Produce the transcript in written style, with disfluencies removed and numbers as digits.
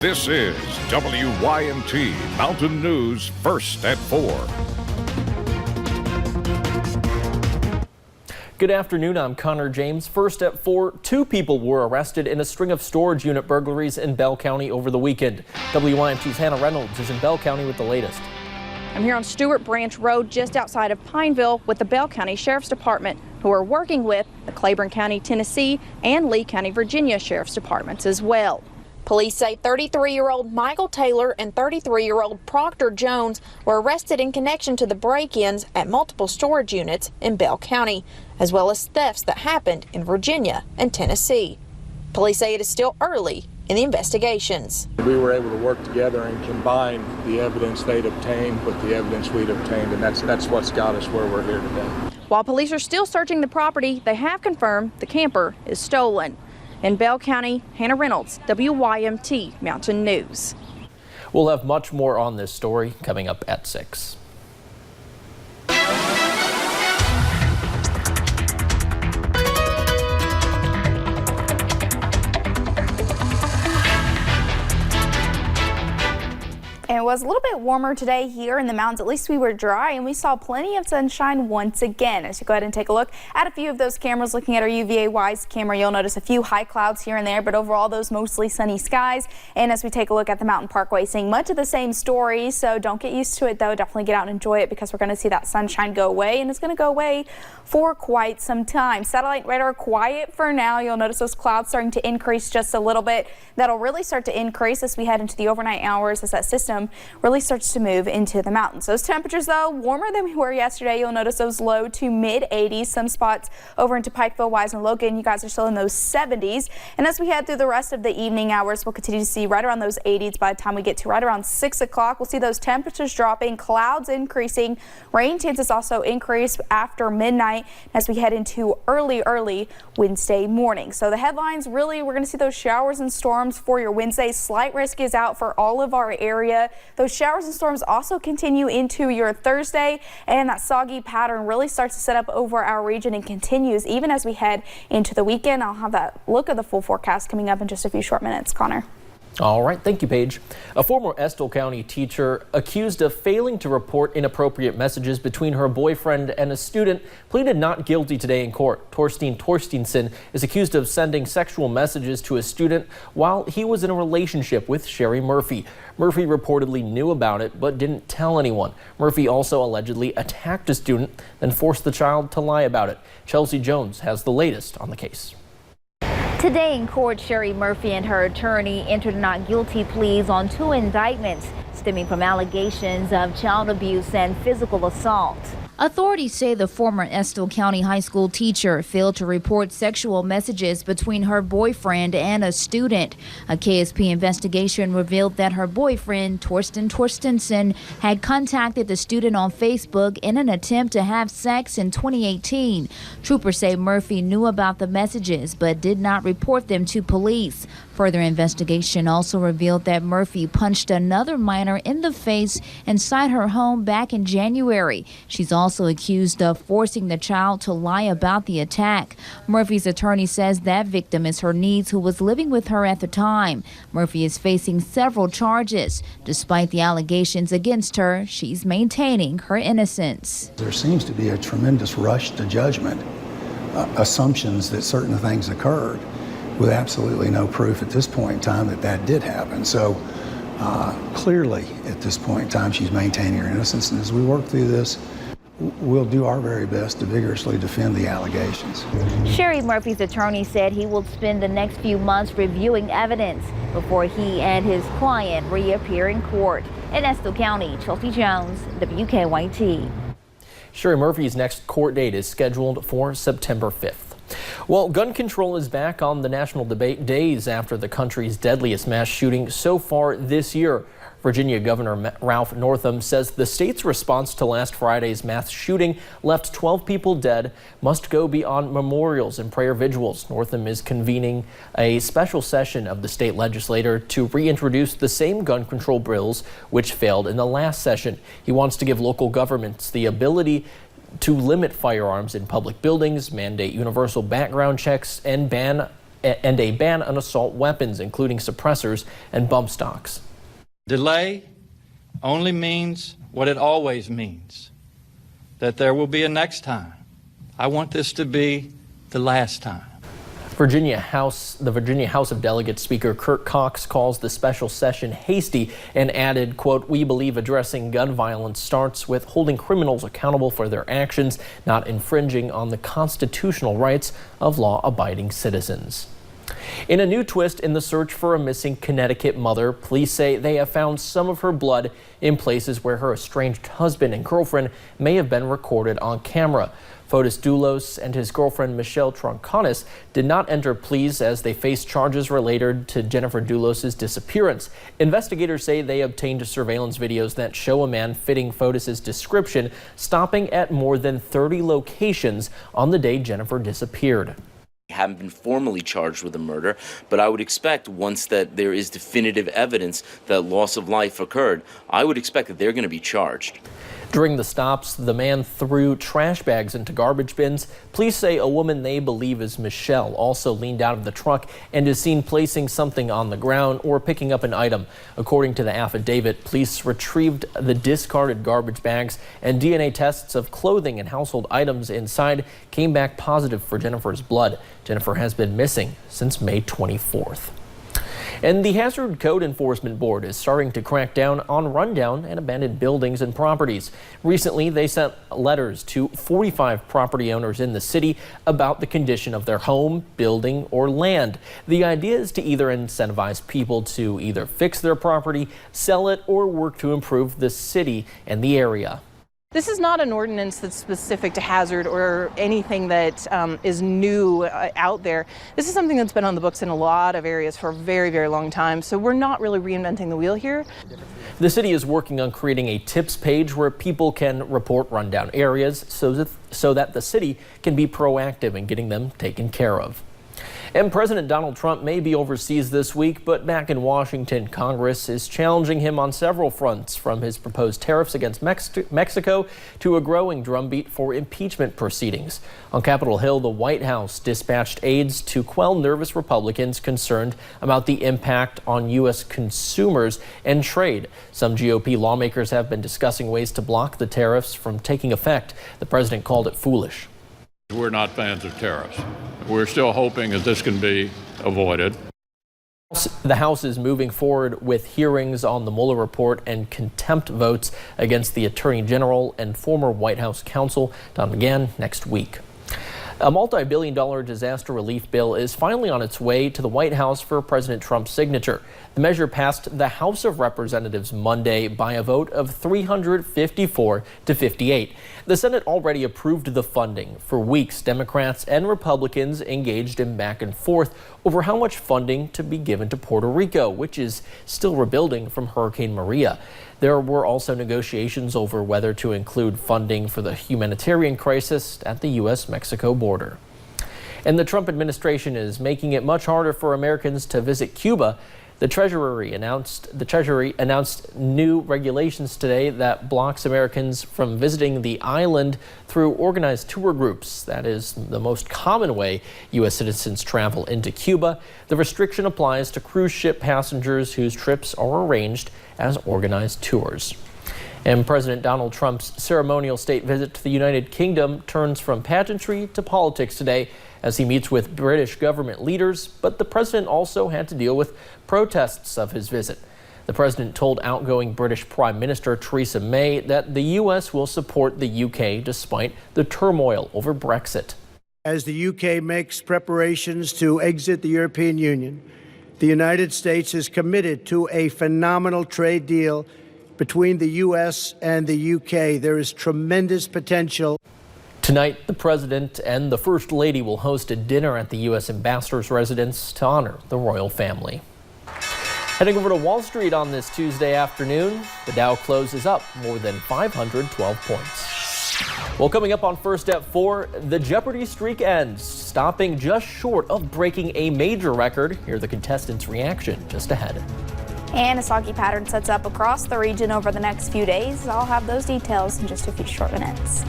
This is WYMT Mountain News First at 4. Good afternoon, I'm Connor James. First at 4, 2 people were arrested in a string of storage unit burglaries in Bell County over the weekend. WYMT's Hannah Reynolds is in Bell County with the latest. I'm here on Stewart Branch Road just outside of Pineville with the Bell County Sheriff's Department, who are working with the Claiborne County, Tennessee and Lee County, Virginia Sheriff's Departments as well. Police say 33-year-old Michael Taylor and 33-year-old Proctor Jones were arrested in connection to the break-ins at multiple storage units in Bell County, as well as thefts that happened in Virginia and Tennessee. Police say it is still early in the investigations. We were able to work together and combine the evidence they'd obtained with the evidence we'd obtained, and that's what's got us where we're here today. While police are still searching the property, they have confirmed the camper is stolen. In Bell County, Hannah Reynolds, WYMT Mountain News. We'll have much more on this story coming up at 6. And it was a little bit warmer today here in the mountains. At least we were dry and we saw plenty of sunshine once again. As you go ahead and take a look at a few of those cameras, looking at our UVA-wise camera, you'll notice a few high clouds here and there, but overall those mostly sunny skies. And as we take a look at the Mountain Parkway, seeing much of the same story, so don't get used to it though. Definitely get out and enjoy it because we're going to see that sunshine go away, and it's going to go away for quite some time. Satellite radar quiet for now. You'll notice those clouds starting to increase just a little bit. That'll really start to increase as we head into the overnight hours as that system really starts to move into the mountains. Those temperatures though, warmer than we were yesterday. You'll notice those low to mid 80s. Some spots over into Pikeville, Wise, and Logan, you guys are still in those 70s. And as we head through the rest of the evening hours, we'll continue to see right around those 80s. By the time we get to right around 6 o'clock, we'll see those temperatures dropping, clouds increasing, rain chances also increase after midnight as we head into early Wednesday morning. So the headlines, really, we're going to see those showers and storms for your Wednesday. Slight risk is out for all of our area. Those showers and storms also continue into your Thursday, and that soggy pattern really starts to set up over our region and continues even as we head into the weekend. I'll have that look at the full forecast coming up in just a few short minutes. Connor. All right, thank you, Paige. A former Estill County teacher accused of failing to report inappropriate messages between her boyfriend and a student pleaded not guilty today in court. Torstein Torstensson is accused of sending sexual messages to a student while he was in a relationship with Sherry Murphy. Murphy reportedly knew about it but didn't tell anyone. Murphy also allegedly attacked a student, then forced the child to lie about it. Chelsea Jones has the latest on the case. Today in court, Sherry Murphy and her attorney entered not guilty pleas on 2 indictments stemming from allegations of child abuse and physical assault. Authorities say the former Estill County high school teacher failed to report sexual messages between her boyfriend and a student. A KSP investigation revealed that her boyfriend, Torstein Torstensson, had contacted the student on Facebook in an attempt to have sex in 2018. Troopers say Murphy knew about the messages but did not report them to police. Further investigation also revealed that Murphy punched another minor in the face inside her home back in January. She's also accused of forcing the child to lie about the attack. Murphy's attorney says that victim is her niece who was living with her at the time. Murphy is facing several charges. Despite the allegations against her, she's maintaining her innocence. There seems to be a tremendous rush to judgment, assumptions that certain things occurred, with absolutely no proof at this point in time that that did happen. So clearly at this point in time she's maintaining her innocence, and as we work through this, we'll do our very best to vigorously defend the allegations. Sherry Murphy's attorney said he will spend the next few months reviewing evidence before he and his client reappear in court. In Estill County, Chelsea Jones, WKYT. Sherry Murphy's next court date is scheduled for September 5th. Well, gun control is back on the national debate days after the country's deadliest mass shooting so far this year. Virginia Governor Ralph Northam says the state's response to last Friday's mass shooting left 12 people dead must go beyond memorials and prayer vigils. Northam is convening a special session of the state legislature to reintroduce the same gun control bills which failed in the last session. He wants to give local governments the ability to limit firearms in public buildings, mandate universal background checks, and ban a ban on assault weapons, including suppressors and bump stocks. Delay only means what it always means, that there will be a next time. I want this to be the last time. The Virginia House of Delegates Speaker Kurt Cox calls the special session hasty and added, quote, "We believe addressing gun violence starts with holding criminals accountable for their actions, not infringing on the constitutional rights of law-abiding citizens." In a new twist in the search for a missing Connecticut mother, police say they have found some of her blood in places where her estranged husband and girlfriend may have been recorded on camera. Fotis Dolos and his girlfriend Michelle Tronconis did not enter pleas as they face charges related to Jennifer Dolos' disappearance. Investigators say they obtained surveillance videos that show a man fitting Fotis' description stopping at more than 30 locations on the day Jennifer disappeared. Haven't been formally charged with a murder, but I would expect once that there is definitive evidence that loss of life occurred, I would expect that they're going to be charged. During the stops, the man threw trash bags into garbage bins. Police say a woman they believe is Michelle also leaned out of the truck and is seen placing something on the ground or picking up an item. According to the affidavit, police retrieved the discarded garbage bags, and DNA tests of clothing and household items inside came back positive for Jennifer's blood. Jennifer has been missing since May 24th. And the Hazard Code Enforcement Board is starting to crack down on rundown and abandoned buildings and properties. Recently, they sent letters to 45 property owners in the city about the condition of their home, building, or land. The idea is to either incentivize people to either fix their property, sell it, or work to improve the city and the area. This is not an ordinance that's specific to Hazard or anything that is new out there. This is something that's been on the books in a lot of areas for a very, very long time. So we're not really reinventing the wheel here. The city is working on creating a tips page where people can report rundown areas so that the city can be proactive in getting them taken care of. And President Donald Trump may be overseas this week, but back in Washington, Congress is challenging him on several fronts, from his proposed tariffs against Mexico to a growing drumbeat for impeachment proceedings. On Capitol Hill, the White House dispatched aides to quell nervous Republicans concerned about the impact on U.S. consumers and trade. Some GOP lawmakers have been discussing ways to block the tariffs from taking effect. The president called it foolish. We're not fans of tariffs. We're still hoping that this can be avoided. The House is moving forward with hearings on the Mueller report and contempt votes against the Attorney General and former White House counsel Don McGahn next week. A multi-billion-dollar disaster relief bill is finally on its way to the White House for President Trump's signature. The measure passed the House of Representatives Monday by a vote of 354 to 58. The Senate already approved the funding. For weeks, Democrats and Republicans engaged in back and forth over how much funding to be given to Puerto Rico, which is still rebuilding from Hurricane Maria. There were also negotiations over whether to include funding for the humanitarian crisis at the U.S.-Mexico border. And the Trump administration is making it much harder for Americans to visit Cuba. The Treasury announced new regulations today that blocks Americans from visiting the island through organized tour groups. That is the most common way U.S. citizens travel into Cuba. The restriction applies to cruise ship passengers whose trips are arranged as organized tours. And President Donald Trump's ceremonial state visit to the United Kingdom turns from pageantry to politics today as he meets with British government leaders, but the president also had to deal with protests of his visit. The president told outgoing British Prime Minister Theresa May that the U.S. will support the UK despite the turmoil over Brexit. As the UK makes preparations to exit the European Union, the United States is committed to a phenomenal trade deal between the U.S. and the UK. There is tremendous potential. Tonight, the president and the First Lady will host a dinner at the U.S. ambassador's residence to honor the royal family. Heading over to Wall Street on this Tuesday afternoon, the Dow closes up more than 512 points. Well, coming up on First at 4, the Jeopardy streak ends, stopping just short of breaking a major record. Hear the contestants' reaction just ahead. And a soggy pattern sets up across the region over the next few days. I'll have those details in just a few short minutes.